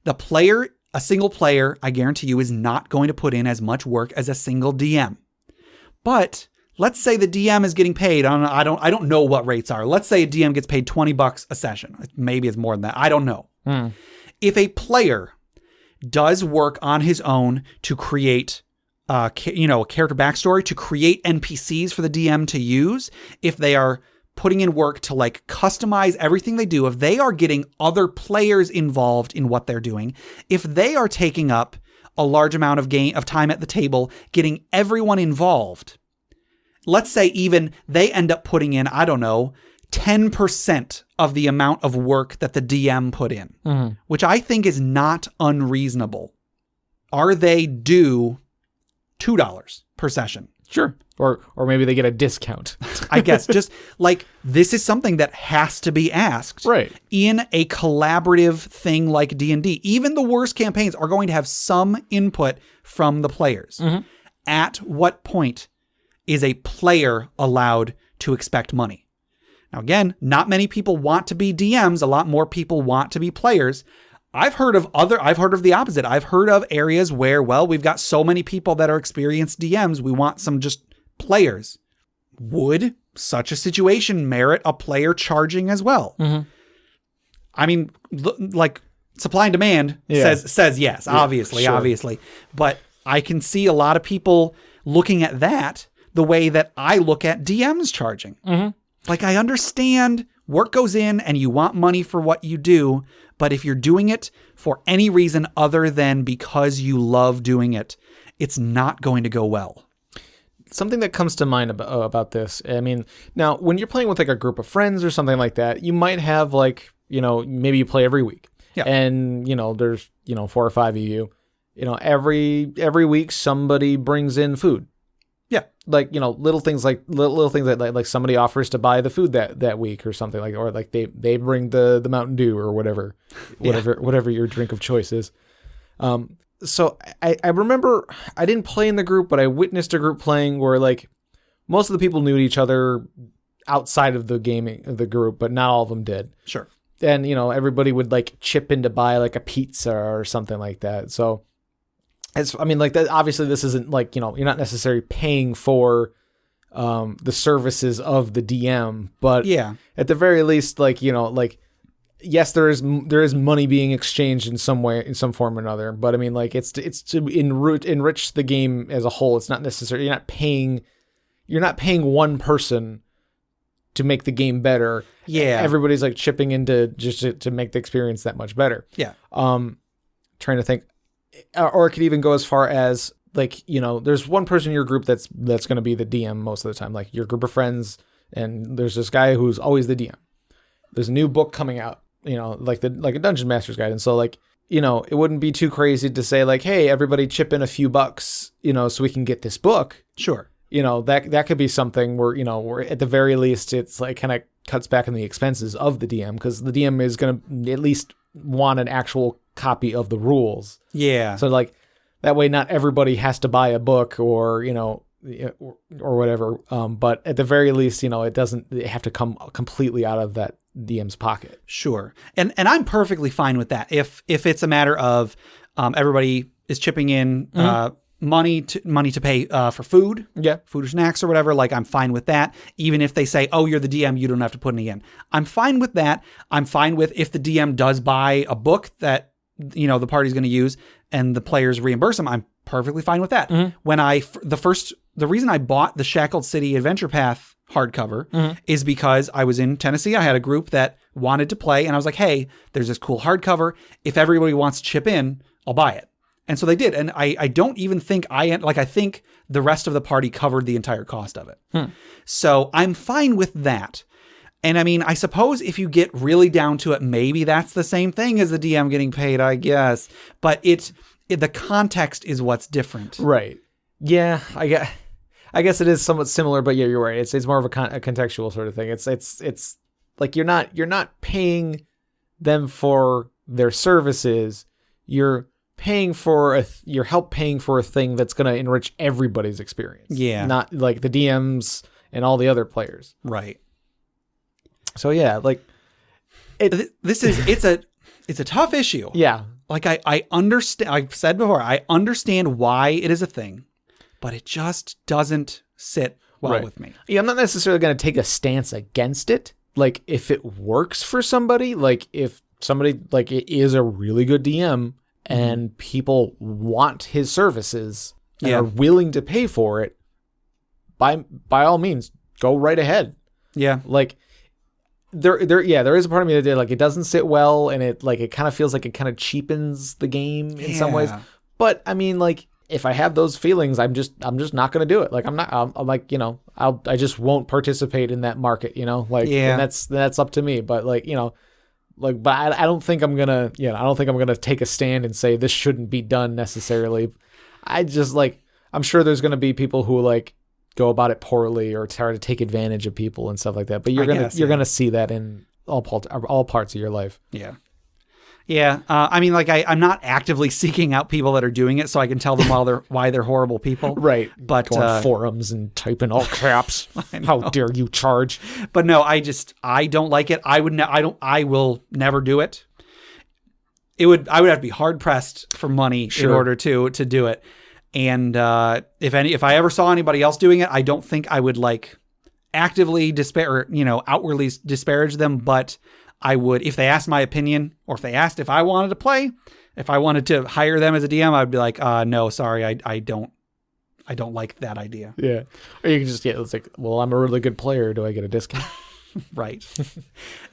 a single player, I guarantee you, is not going to put in as much work as a single DM. But let's say the DM is getting paid. I don't know what rates are. Let's say a DM gets paid $20 a session. Maybe it's more than that. I don't know. If a player does work on his own to create a character backstory, to create NPCs for the DM to use, if they are putting in work to customize everything they do, if they are getting other players involved in what they're doing, if they are taking up a large amount of time at the table, getting everyone involved, let's say even they end up putting in, I don't know, 10% of the amount of work that the DM put in, which I think is not unreasonable. Are they due $2 per session? Sure. Or maybe they get a discount. I guess just like this is something that has to be asked in a collaborative thing like D&D. Even the worst campaigns are going to have some input from the players. At what point is a player allowed to expect money? Now, again, not many people want to be DMs. A lot more people want to be players. I've heard of the opposite. I've heard of areas where, well, we've got so many people that are experienced DMs. We want some just players. Would such a situation merit a player charging as well? I mean, like supply and demand says yes, obviously. But I can see a lot of people looking at that the way that I look at DMs charging. Like, I understand work goes in and you want money for what you do, but if you're doing it for any reason other than because you love doing it, it's not going to go well. Something that comes to mind about this, I mean, now when you're playing with like a group of friends or something like that, you might have like, maybe you play every week. And, there's, 4 or 5 of you, every week somebody brings in food. Like, little things that like somebody offers to buy the food that week or something like, or like they bring the Mountain Dew or whatever your drink of choice is. So I remember I didn't play in the group, but I witnessed a group playing where like most of the people knew each other outside of the group, but not all of them did. Sure. And, everybody would like chip in to buy like a pizza or something like that. So that obviously this isn't like, you're not necessarily paying for the services of the DM, but at the very least, like, yes, there is money being exchanged in some way, in some form or another. But I mean, like it's to enrich the game as a whole. It's not necessarily, you're not paying one person to make the game better. Yeah. Everybody's like chipping into just to make the experience that much better. Yeah. Trying to think. Or it could even go as far as like, there's one person in your group that's going to be the DM most of the time, like your group of friends. And there's this guy who's always the DM. There's a new book coming out, like a Dungeon Master's Guide. And so like, it wouldn't be too crazy to say like, hey, everybody chip in a few bucks, so we can get this book. Sure. That could be something where, where at the very least it's like kind of cuts back on the expenses of the DM, because the DM is going to at least want an actual copy of the rules. Yeah. So like that way, not everybody has to buy a book or, or whatever. But at the very least, it doesn't have to come completely out of that DM's pocket. Sure. And I'm perfectly fine with that. If it's a matter of everybody is chipping in money to pay for food, food or snacks or whatever, like I'm fine with that. Even if they say, oh, you're the DM, you don't have to put any in. I'm fine with that. I'm fine with if the DM does buy a book that, the party's going to use and the players reimburse them. I'm perfectly fine with that. When the reason I bought the Shackled City Adventure Path hardcover is because I was in Tennessee. I had a group that wanted to play and I was like, hey, there's this cool hardcover. If everybody wants to chip in, I'll buy it. And so they did. And I don't even think I think the rest of the party covered the entire cost of it. So I'm fine with that. And I mean, I suppose if you get really down to it, maybe that's the same thing as the DM getting paid, I guess. But the context is what's different. Right. Yeah, I guess it is somewhat similar, but yeah, you're right. It's more of a contextual sort of thing. It's like you're not paying them for their services. You're paying for you're help paying for a thing that's going to enrich everybody's experience. Yeah. Not like the DMs and all the other players. Right. So yeah, like it's a tough issue. Yeah. Like I understand, I've said before, I understand why it is a thing, but it just doesn't sit well with me. Yeah, I'm not necessarily going to take a stance against it. Like if it works for somebody, like if somebody like it is a really good DM and people want his services and are willing to pay for it, by all means, go right ahead. Yeah. Like there is a part of me that like it doesn't sit well and it kind of feels like it kind of cheapens the game in some ways. But I mean, like if I have those feelings, I'm just not going to do it. Like I'm like, I just won't participate in that market, like, and that's up to me. But like, but I don't think I'm going to, I don't think I'm going to take a stand and say this shouldn't be done necessarily. I just like, I'm sure there's going to be people who like go about it poorly or try to take advantage of people and stuff like that. But you're going to see that in all parts of your life. Yeah. Yeah. I mean, like I'm not actively seeking out people that are doing it so I can tell them why they're horrible people. Right. But go on forums and type in all caps. How dare you charge? But no, I don't like it. I will never do it. I would have to be hard pressed for money in order to do it. And if I ever saw anybody else doing it, I don't think I would like actively outwardly disparage them, but I would, if they asked my opinion or if they asked if I wanted to play, if I wanted to hire them as a DM, I'd be like, no, sorry, I don't like that idea. Yeah. Or you can just it's like, well, I'm a really good player. Do I get a discount? Right. And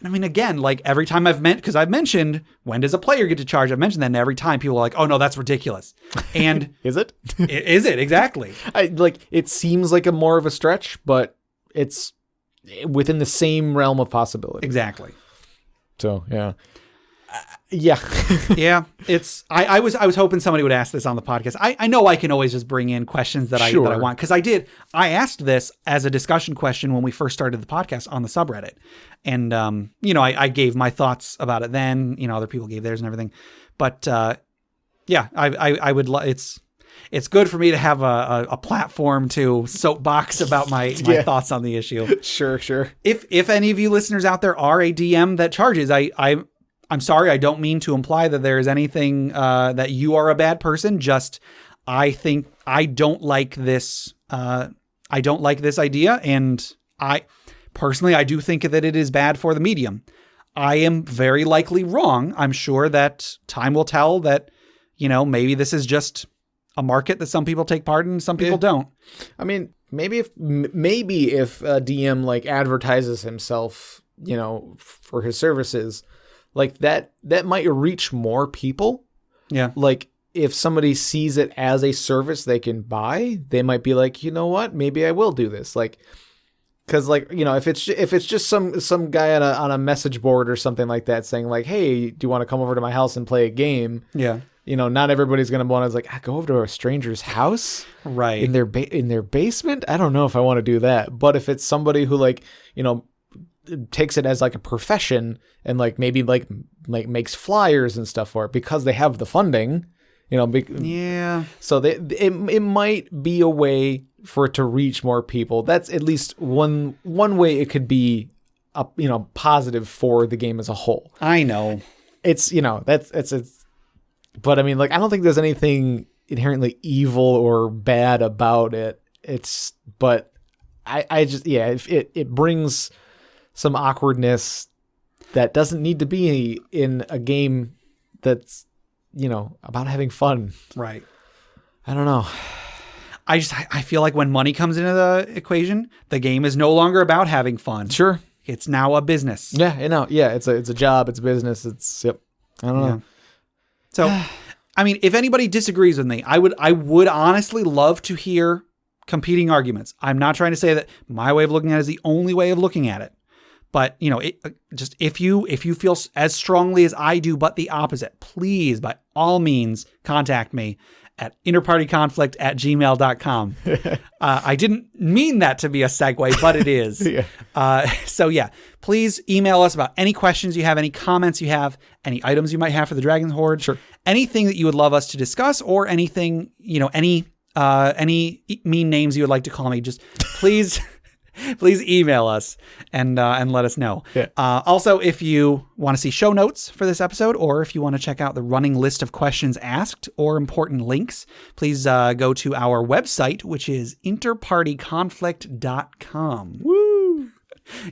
I mean, again, like every time I've mentioned, when does a player get to charge? I've mentioned that, and every time people are like, oh no, that's ridiculous. And is it? Is it? Exactly. It seems like a more of a stretch, but it's within the same realm of possibility. Exactly. So, yeah. Yeah. Yeah. I was hoping somebody would ask this on the podcast. I know I can always just bring in questions that I want. Cause I asked this as a discussion question when we first started the podcast on the subreddit. And, I gave my thoughts about it then, other people gave theirs and everything, but, yeah, I would it's good for me to have a platform to soapbox about my thoughts on the issue. Sure. If any of you listeners out there are a DM that charges, I'm sorry, I don't mean to imply that there is anything that you are a bad person. Just I think I don't like this. I don't like this idea, and I do think that it is bad for the medium. I am very likely wrong. I'm sure that time will tell that maybe this is just a market that some people take part in, some people don't. I mean, maybe if a DM like advertises himself, for his services. Like that might reach more people. Yeah. Like if somebody sees it as a service they can buy, they might be like, you know what, maybe I will do this. Like, cause like, if it's just some guy on a message board or something like that saying like, hey, do you want to come over to my house and play a game? Yeah. Not everybody's going to want to like go over to a stranger's house. Right. In their basement. I don't know if I want to do that. But if it's somebody who like, takes it as like a profession and like maybe like makes flyers and stuff for it because they have the funding, yeah. So it might be a way for it to reach more people. That's at least one way it could be positive for the game as a whole. I know it's but I mean, like, I don't think there's anything inherently evil or bad about it. But I just, it brings some awkwardness that doesn't need to be in a game that's, about having fun. Right. I don't know. I feel like when money comes into the equation, the game is no longer about having fun. Sure. It's now a business. Yeah, it's a job, it's a business, I don't know. Yeah. So, I mean, if anybody disagrees with me, I would honestly love to hear competing arguments. I'm not trying to say that my way of looking at it is the only way of looking at it. But, just if you feel as strongly as I do, but the opposite, please, by all means, contact me at InterPartyConflict@gmail.com. I didn't mean that to be a segue, but it is. Yeah. Please email us about any questions you have, any comments you have, any items you might have for the Dragon's Horde. Sure. Anything that you would love us to discuss, or anything, any mean names you would like to call me. Just please. Please email us and let us know. Yeah. Also, if you want to see show notes for this episode, or if you want to check out the running list of questions asked or important links, please go to our website, which is InterPartyConflict.com. Woo!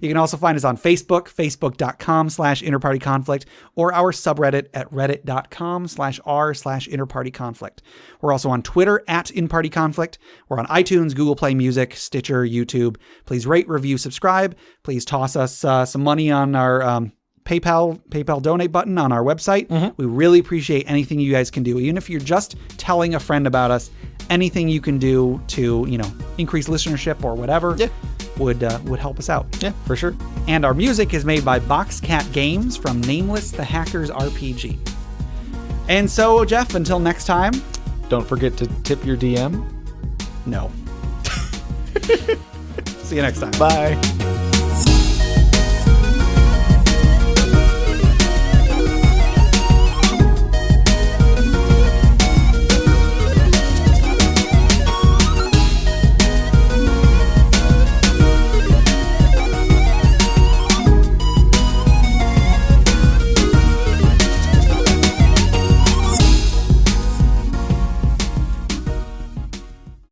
You can also find us on Facebook, facebook.com/InterPartyConflict, or our subreddit at reddit.com/r/InterPartyConflict. We're also on Twitter @InPartyConflict. We're on iTunes, Google Play Music, Stitcher, YouTube. Please rate, review, subscribe. Please toss us some money on our PayPal donate button on our website. Mm-hmm. We really appreciate anything you guys can do. Even if you're just telling a friend about us, anything you can do to, increase listenership or whatever would help us out. Yeah, for sure. And our music is made by Boxcat Games from Nameless the Hackers RPG. And so, Jeff, until next time. Don't forget to tip your DM. No. See you next time. Bye.